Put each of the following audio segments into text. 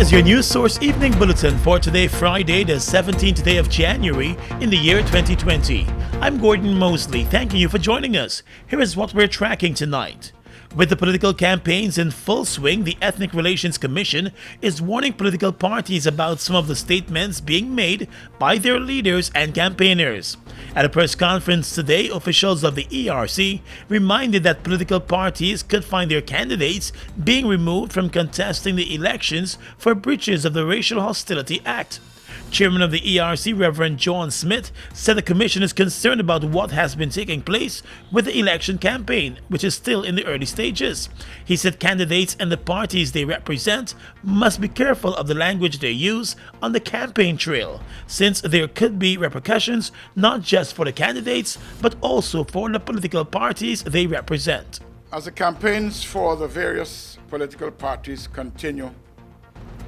is your news source evening bulletin for today, Friday, the 17th day of January in the year 2020. I'm Gordon Mosley, thanking you for joining us. Here is what we're tracking tonight. With the political campaigns in full swing, the Ethnic Relations Commission is warning political parties about some of the statements being made by their leaders and campaigners. At a press conference today, officials of the ERC reminded that political parties could find their candidates being removed from contesting the elections for breaches of the Racial Hostility Act. Chairman of the ERC, Reverend John Smith, said the commission is concerned about what has been taking place with the election campaign, which is still in the early stages. He said candidates and the parties they represent must be careful of the language they use on the campaign trail, since there could be repercussions not just for the candidates, but also for the political parties they represent. As the campaigns for the various political parties continue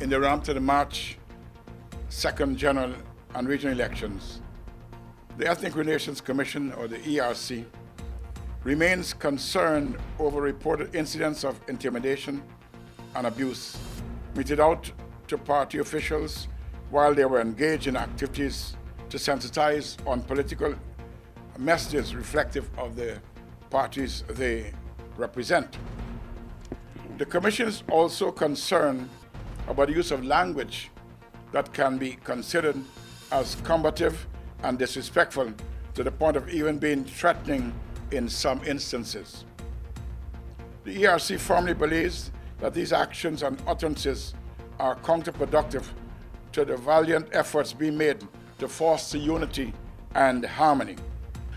in the run to the March 2nd general and regional elections, the Ethnic Relations Commission, or the ERC, remains concerned over reported incidents of intimidation and abuse meted out to party officials while they were engaged in activities to sensitize on political messages reflective of the parties they represent. The Commission is also concerned about the use of language that can be considered as combative and disrespectful to the point of even being threatening in some instances. The ERC firmly believes that these actions and utterances are counterproductive to the valiant efforts being made to foster unity and harmony.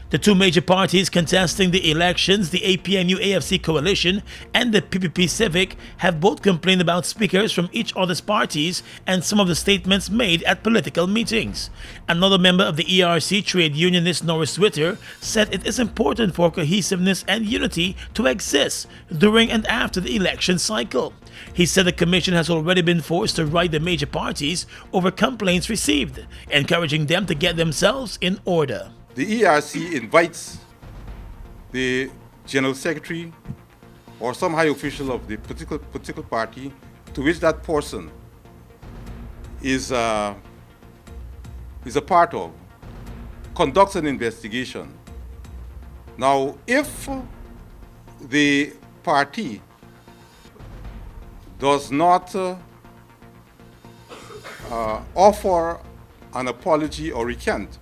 The two major parties contesting the elections, the APNU-AFC coalition and the PPP Civic, have both complained about speakers from each other's parties and some of the statements made at political meetings. Another member of the ERC, trade unionist Norris Witter, said it is important for cohesiveness and unity to exist during and after the election cycle. He said the commission has already been forced to write the major parties over complaints received, encouraging them to get themselves in order. The ERC invites the General Secretary or some high official of the political party to which that person is a part of, conducts an investigation. Now, if the party does not offer an apology or recant,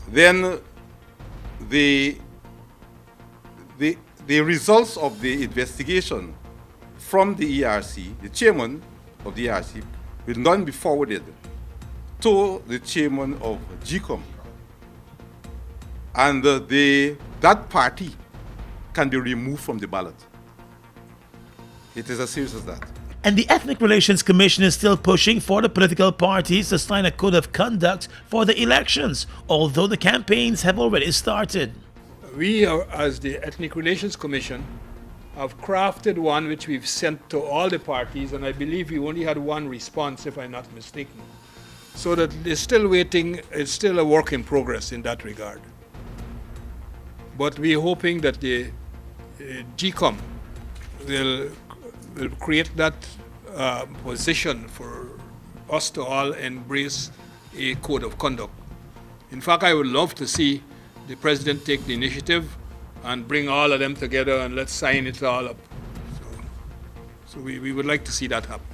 then the results of the investigation from the ERC, the chairman of the ERC, will not be forwarded to the chairman of GCOM. And that party can be removed from the ballot. It is as serious as that. And the Ethnic Relations Commission is still pushing for the political parties to sign a code of conduct for the elections, although the campaigns have already started. We, as the Ethnic Relations Commission, have crafted one which we've sent to all the parties, and I believe we only had one response, if I'm not mistaken. So that they're still waiting, it's still a work in progress in that regard. But we're hoping that the GCOM will create that position for us to all embrace a code of conduct. In fact, I would love to see the president take the initiative and bring all of them together and let's sign it all up. So we would like to see that happen.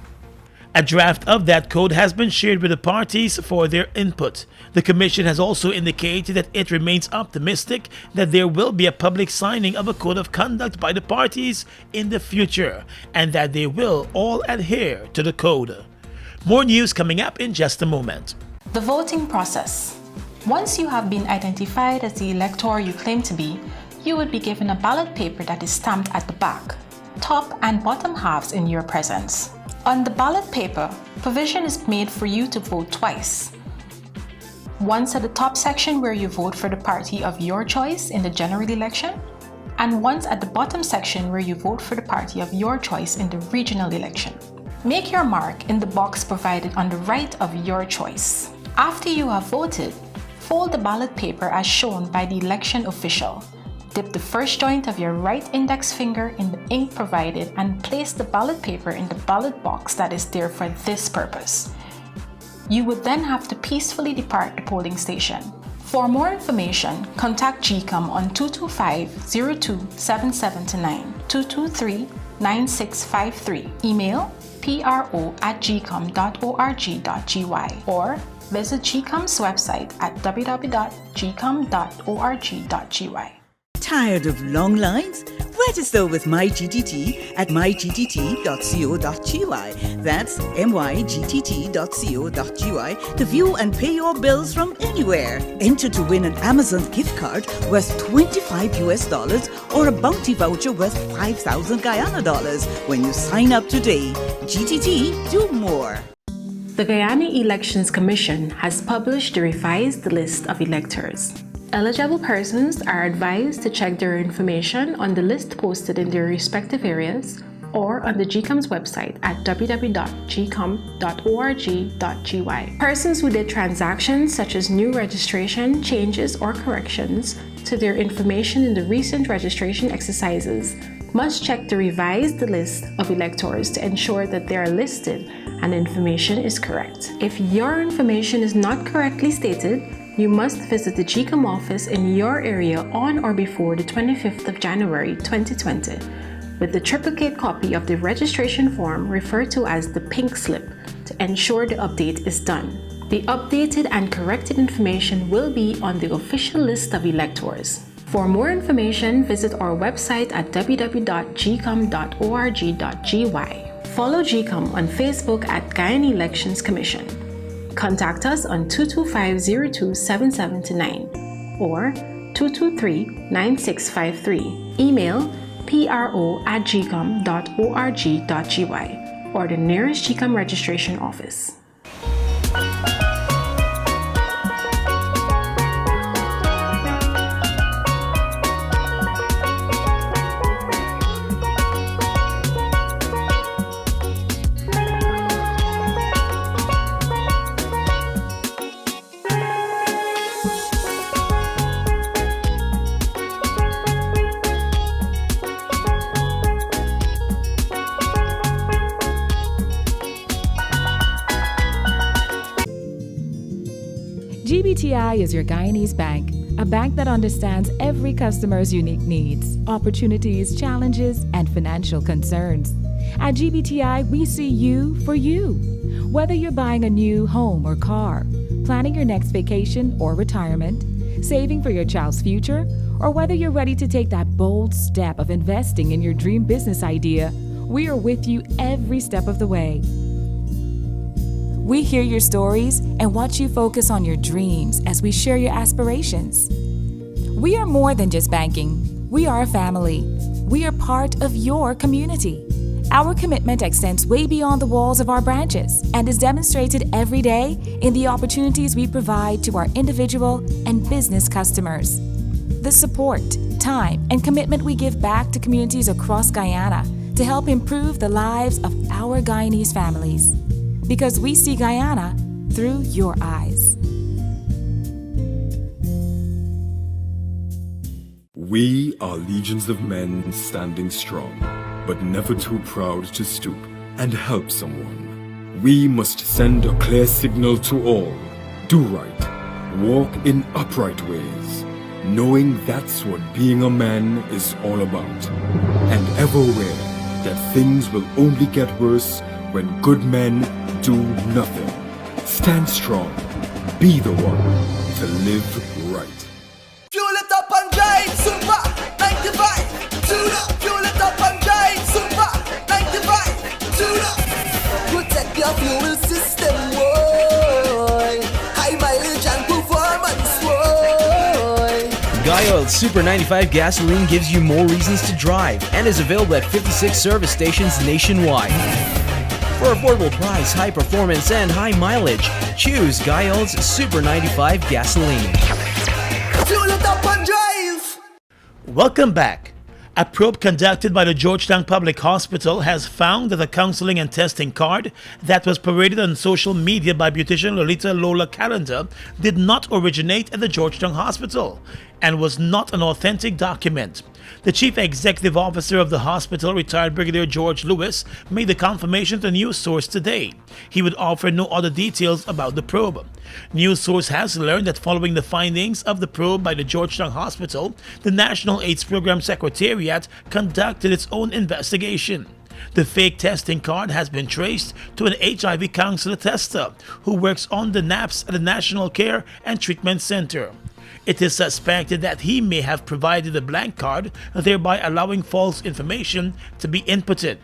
A draft of that code has been shared with the parties for their input. The Commission has also indicated that it remains optimistic that there will be a public signing of a code of conduct by the parties in the future, and that they will all adhere to the code. More news coming up in just a moment. The voting process. Once you have been identified as the elector you claim to be, you would be given a ballot paper that is stamped at the back, top and bottom halves in your presence. On the ballot paper, provision is made for you to vote twice. Once at the top section where you vote for the party of your choice in the general election, and once at the bottom section where you vote for the party of your choice in the regional election. Make your mark in the box provided on the right of your choice. After you have voted, fold the ballot paper as shown by the election official. Dip the first joint of your right index finger in the ink provided and place the ballot paper in the ballot box that is there for this purpose. You would then have to peacefully depart the polling station. For more information, contact GCOM on 225-027729, 223-9653, email pro@gcom.org.gy, or visit GCOM's website at www.gcom.org.gy. Tired of long lines? Register with MyGTT at mygtt.co.gy. That's mygtt.co.gy to view and pay your bills from anywhere. Enter to win an Amazon gift card worth $25 or a bounty voucher worth 5,000 Guyana dollars when you sign up today. GTT, do more. The Guyana Elections Commission has published the revised list of electors. Eligible persons are advised to check their information on the list posted in their respective areas or on the GCOM's website at www.gcom.org.gy. Persons who did transactions such as new registration, changes, or corrections to their information in the recent registration exercises must check the revised list of electors to ensure that they are listed and information is correct. If your information is not correctly stated, you must visit the GCOM office in your area on or before the 25th of January 2020 with the triplicate copy of the registration form referred to as the pink slip to ensure the update is done. The updated and corrected information will be on the official list of electors. For more information, visit our website at www.gcom.org.gy. Follow GCOM on Facebook at Guyana Elections Commission. Contact us on 225-027729 or 223-9653. Email pro@gcom.org.gy or the nearest GCOM registration office. GBTI is your Guyanese bank, a bank that understands every customer's unique needs, opportunities, challenges, and financial concerns. At GBTI, we see you for you. Whether you're buying a new home or car, planning your next vacation or retirement, saving for your child's future, or whether you're ready to take that bold step of investing in your dream business idea, we are with you every step of the way. We hear your stories and watch you focus on your dreams as we share your aspirations. We are more than just banking. We are a family. We are part of your community. Our commitment extends way beyond the walls of our branches and is demonstrated every day in the opportunities we provide to our individual and business customers. The support, time, and commitment we give back to communities across Guyana to help improve the lives of our Guyanese families. Because we see Guyana through your eyes. We are legions of men standing strong, but never too proud to stoop and help someone. We must send a clear signal to all. Do right, walk in upright ways, knowing that's what being a man is all about. And ever aware that things will only get worse when good men do nothing. Stand strong. Be the one to live right. Fuel it up and drive, Super 95. Fuel it up and drive, Super 95. Protect your fuel system, boy. High mileage and performance, boy. Guy Super 95 gasoline gives you more reasons to drive and is available at 56 service stations nationwide. For affordable price, high performance, and high mileage, choose Guy's Super 95 gasoline. Fuel it up and drive! Welcome back. A probe conducted by the Georgetown Public Hospital has found that a counseling and testing card that was paraded on social media by beautician Lolita Lola Calendar did not originate at the Georgetown Hospital and was not an authentic document. The chief executive officer of the hospital, retired Brigadier George Lewis, made the confirmation to News Source today. He would offer no other details about the probe. News Source has learned that following the findings of the probe by the Georgetown Hospital, the National AIDS Program Secretariat conducted its own investigation. The fake testing card has been traced to an HIV counselor tester who works on the NAPS at the National Care and Treatment Center. It is suspected that he may have provided a blank card, thereby allowing false information to be inputted.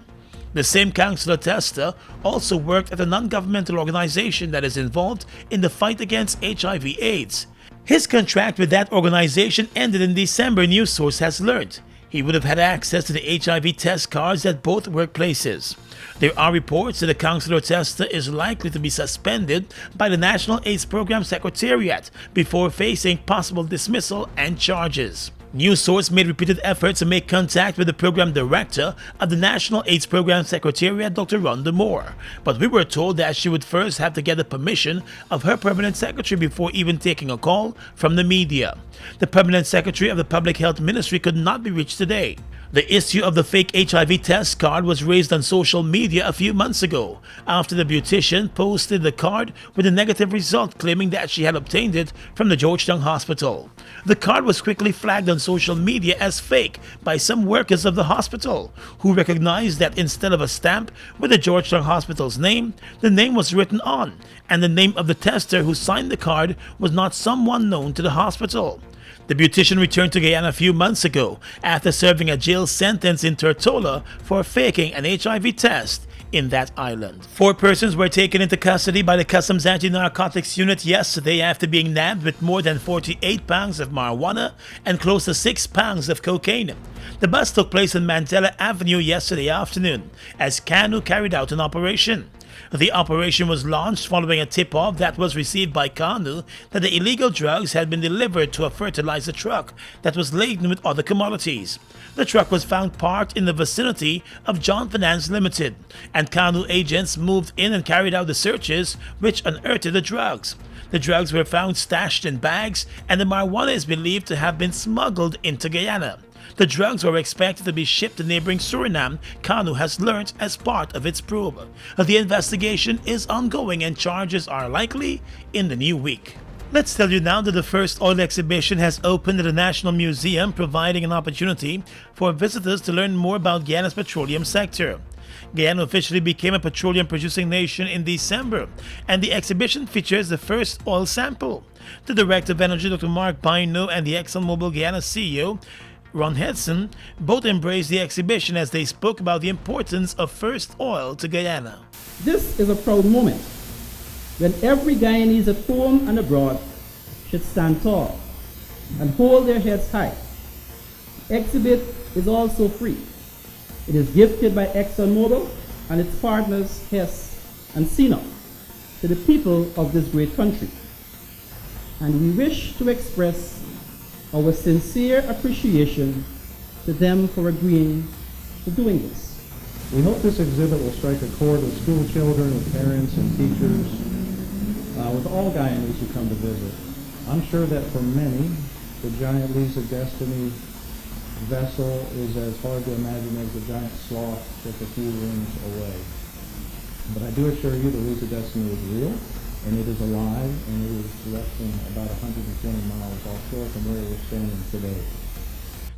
The same counselor tester also worked at a non-governmental organization that is involved in the fight against HIV/AIDS. His contract with that organization ended in December, News Source has learned. He would have had access to the HIV test cards at both workplaces. There are reports that the counselor tester is likely to be suspended by the National AIDS Program Secretariat before facing possible dismissal and charges. News Source made repeated efforts to make contact with the program director of the National AIDS Program Secretariat, Dr. Rhonda Moore, but we were told that she would first have to get the permission of her permanent secretary before even taking a call from the media. The permanent secretary of the Public Health Ministry could not be reached today. The issue of the fake HIV test card was raised on social media a few months ago after the beautician posted the card with a negative result, claiming that she had obtained it from the Georgetown Hospital. The card was quickly flagged on social media as fake by some workers of the hospital, who recognized that instead of a stamp with the Georgetown Hospital's name, the name was written on, and the name of the tester who signed the card was not someone known to the hospital. The beautician returned to Guyana a few months ago after serving a jail sentence in Tortola for faking an HIV test in that island. 4 persons were taken into custody by the Customs Anti-Narcotics Unit yesterday after being nabbed with more than 48 pounds of marijuana and close to 6 pounds of cocaine. The bust took place on Mandela Avenue yesterday afternoon as KANU carried out an operation. The operation was launched following a tip-off that was received by KANU that the illegal drugs had been delivered to a fertilizer truck that was laden with other commodities. The truck was found parked in the vicinity of John Finance Limited, and KANU agents moved in and carried out the searches, which unearthed the drugs. The drugs were found stashed in bags, and the marijuana is believed to have been smuggled into Guyana. The drugs were expected to be shipped to neighboring Suriname, KANU has learnt as part of its probe. The investigation is ongoing and charges are likely in the new week. Let's tell you now that the first oil exhibition has opened at the National Museum, providing an opportunity for visitors to learn more about Guyana's petroleum sector. Guyana officially became a petroleum-producing nation in December, and the exhibition features the first oil sample. The Director of Energy, Dr. Mark Bino, and the ExxonMobil Guyana CEO, Ron Hedson, both embraced the exhibition as they spoke about the importance of first oil to Guyana. This is a proud moment when every Guyanese at home and abroad should stand tall and hold their heads high. The exhibit is also free. It is gifted by ExxonMobil and its partners Hess and CNOOC to the people of this great country. And we wish to express our sincere appreciation to them for agreeing to doing this. We hope this exhibit will strike a chord with school children, with parents and teachers, with all Guyanese who come to visit. I'm sure that for many, the giant Liza Destiny vessel is as hard to imagine as the giant sloth just a few rings away. But I do assure you the Liza Destiny is real, and it is alive, and it is less than about 120 miles offshore from where we're standing today.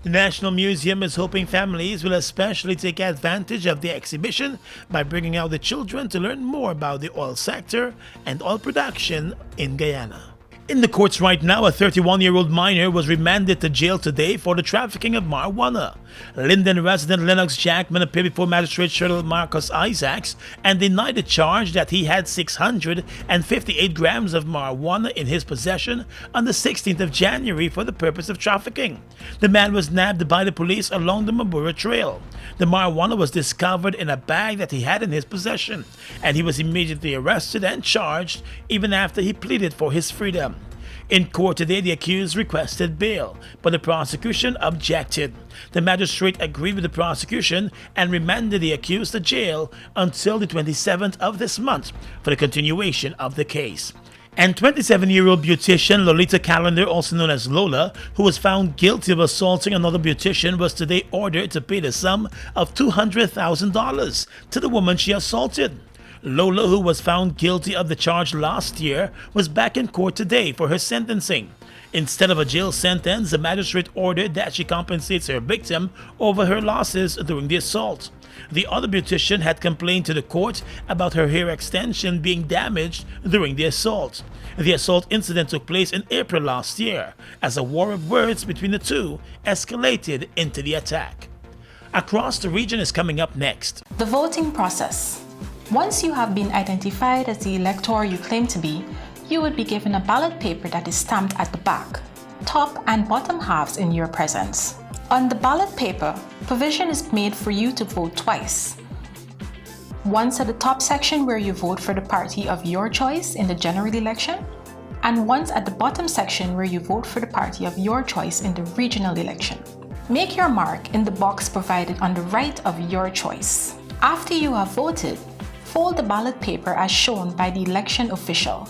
The National Museum is hoping families will especially take advantage of the exhibition by bringing out the children to learn more about the oil sector and oil production in Guyana. In the courts right now, a 31-year-old minor was remanded to jail today for the trafficking of marijuana. Linden resident Lennox Jackman appeared before Magistrate Cheryl Marcus Isaacs and denied the charge that he had 658 grams of marijuana in his possession on the 16th of January for the purpose of trafficking. The man was nabbed by the police along the Mabura Trail. The marijuana was discovered in a bag that he had in his possession, and he was immediately arrested and charged even after he pleaded for his freedom. In court today, the accused requested bail, but the prosecution objected. The magistrate agreed with the prosecution and remanded the accused to jail until the 27th of this month for the continuation of the case. And 27-year-old beautician Lolita Callender, also known as Lola, who was found guilty of assaulting another beautician, was today ordered to pay the sum of $200,000 to the woman she assaulted. Lola, who was found guilty of the charge last year, was back in court today for her sentencing. Instead of a jail sentence, the magistrate ordered that she compensates her victim over her losses during the assault. The other beautician had complained to the court about her hair extension being damaged during the assault. The assault incident took place in April last year, as a war of words between the two escalated into the attack. Across the region is coming up next. The voting process. Once you have been identified as the elector you claim to be, you would be given a ballot paper that is stamped at the back, top and bottom halves in your presence. On the ballot paper, provision is made for you to vote twice. Once at the top section where you vote for the party of your choice in the general election, and once at the bottom section where you vote for the party of your choice in the regional election. Make your mark in the box provided on the right of your choice. After you have voted, fold the ballot paper as shown by the election official.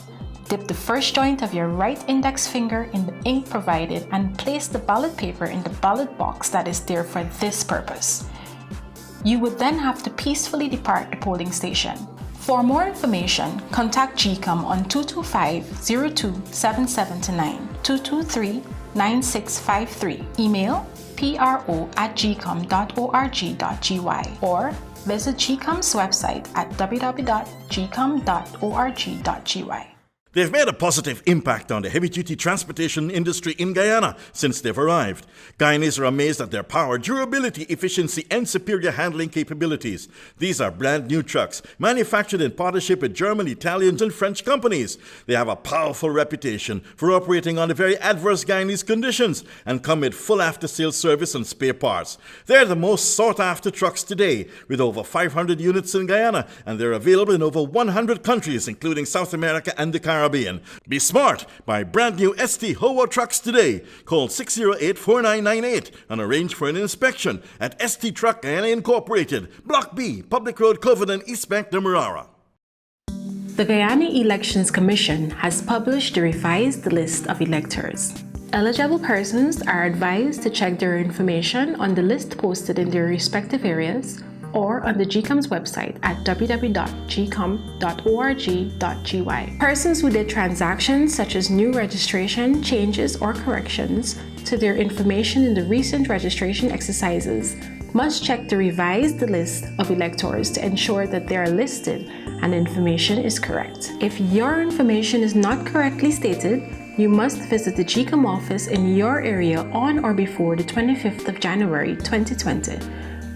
Dip the first joint of your right index finger in the ink provided and place the ballot paper in the ballot box that is there for this purpose. You would then have to peacefully depart the polling station. For more information, contact GCOM on 225-0277-9, 223-9653, email pro@gcom.org.gy, or visit GCOM's website at www.gcom.org.gy. They've made a positive impact on the heavy-duty transportation industry in Guyana since they've arrived. Guyanese are amazed at their power, durability, efficiency, and superior handling capabilities. These are brand new trucks, manufactured in partnership with German, Italian, and French companies. They have a powerful reputation for operating under very adverse Guyanese conditions and come with full after-sales service and spare parts. They're the most sought-after trucks today, with over 500 units in Guyana, and they're available in over 100 countries, including South America and the Caribbean. Be smart. Buy brand new ST Howo trucks today. Call 608-4998 and arrange for an inspection at ST Truck Guyana Incorporated, Block B, Public Road, Covenant, East Bank, Demerara. The Guyana Elections Commission has published the revised list of electors. Eligible persons are advised to check their information on the list posted in their respective areas or on the GCOM's website at www.gcom.org.gy. Persons who did transactions such as new registration, changes, or corrections to their information in the recent registration exercises must check the revised list of electors to ensure that they are listed and information is correct. If your information is not correctly stated, you must visit the GCOM office in your area on or before the 25th of January 2020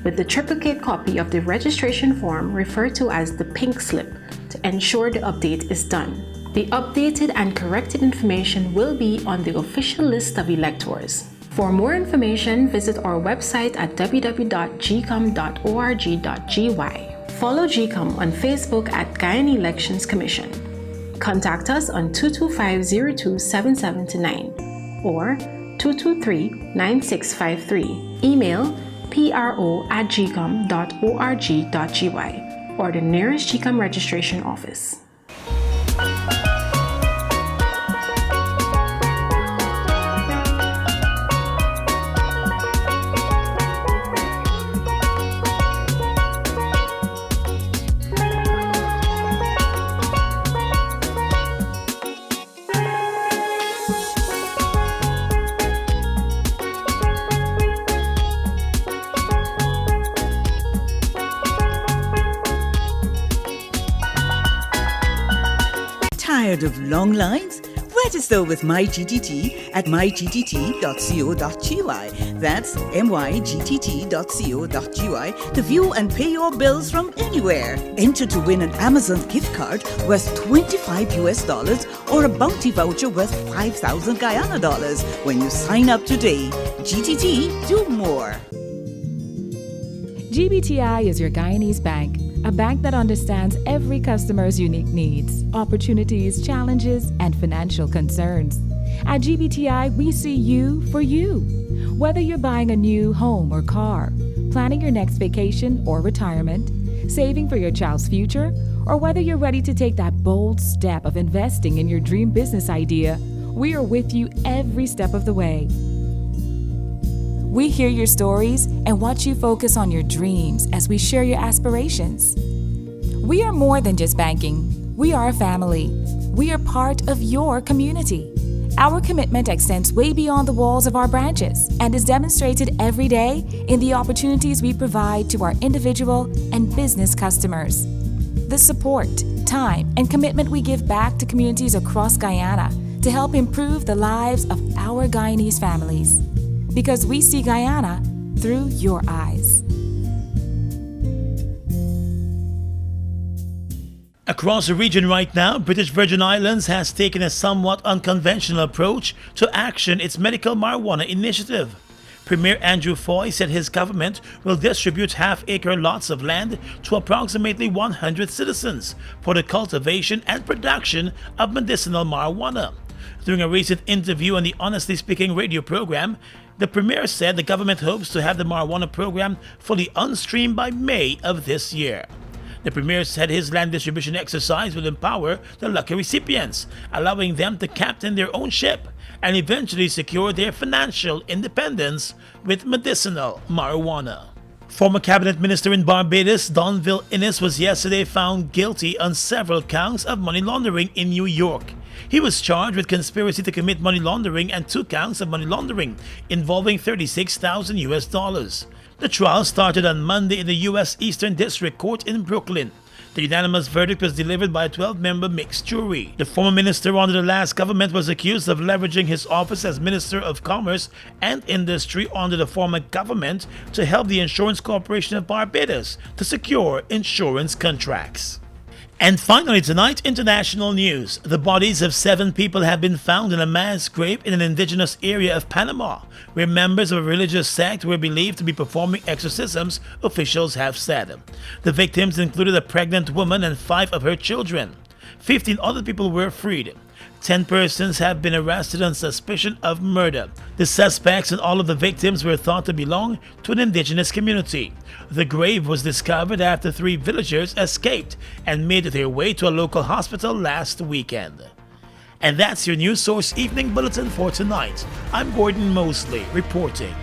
with the triplicate copy of the registration form referred to as the pink slip to ensure the update is done. The updated and corrected information will be on the official list of electors. For more information, visit our website at www.gcom.org.gy. Follow GCOM on Facebook at Guyana Elections Commission. Contact us on 225-0277-9 or 223-9653. Email pro@gcom.org.gy or the nearest GCOM registration office. Tired of long lines? Register with MyGTT at mygtt.co.gy. That's mygtt.co.gy to view and pay your bills from anywhere. Enter to win an Amazon gift card worth $25 or a bounty voucher worth 5,000 Guyana dollars when you sign up today. GTT, do more. GBTI is your Guyanese bank, a bank that understands every customer's unique needs, opportunities, challenges, and financial concerns. At GBTI, we see you for you. Whether you're buying a new home or car, planning your next vacation or retirement, saving for your child's future, or whether you're ready to take that bold step of investing in your dream business idea, we are with you every step of the way. We hear your stories and watch you focus on your dreams as we share your aspirations. We are more than just banking. We are a family. We are part of your community. Our commitment extends way beyond the walls of our branches and is demonstrated every day in the opportunities we provide to our individual and business customers. The support, time, and commitment we give back to communities across Guyana to help improve the lives of our Guyanese families. Because we see Guyana through your eyes. Across the region right now, British Virgin Islands has taken a somewhat unconventional approach to action its medical marijuana initiative. Premier Andrew Foy said his government will distribute half-acre lots of land to approximately 100 citizens for the cultivation and production of medicinal marijuana. During a recent interview on the Honestly Speaking radio program, the Premier said the government hopes to have the marijuana program fully on-stream by May of this year. The Premier said his land distribution exercise will empower the lucky recipients, allowing them to captain their own ship and eventually secure their financial independence with medicinal marijuana. Former cabinet minister in Barbados, Donville Innes, was yesterday found guilty on several counts of money laundering in New York. He was charged with conspiracy to commit money laundering and 2 counts of money laundering involving $36,000. The trial started on Monday in the U.S. Eastern District Court in Brooklyn. The unanimous verdict was delivered by a 12-member mixed jury. The former minister under the last government was accused of leveraging his office as Minister of Commerce and Industry under the former government to help the Insurance Corporation of Barbados to secure insurance contracts. And finally tonight, international news. The bodies of 7 people have been found in a mass grave in an indigenous area of Panama, where members of a religious sect were believed to be performing exorcisms, officials have said. The victims included a pregnant woman and 5 of her children. 15 other people were freed. 10 persons have been arrested on suspicion of murder. The suspects and all of the victims were thought to belong to an indigenous community. The grave was discovered after 3 villagers escaped and made their way to a local hospital last weekend. And that's your News Source Evening Bulletin for tonight. I'm Gordon Mosley reporting.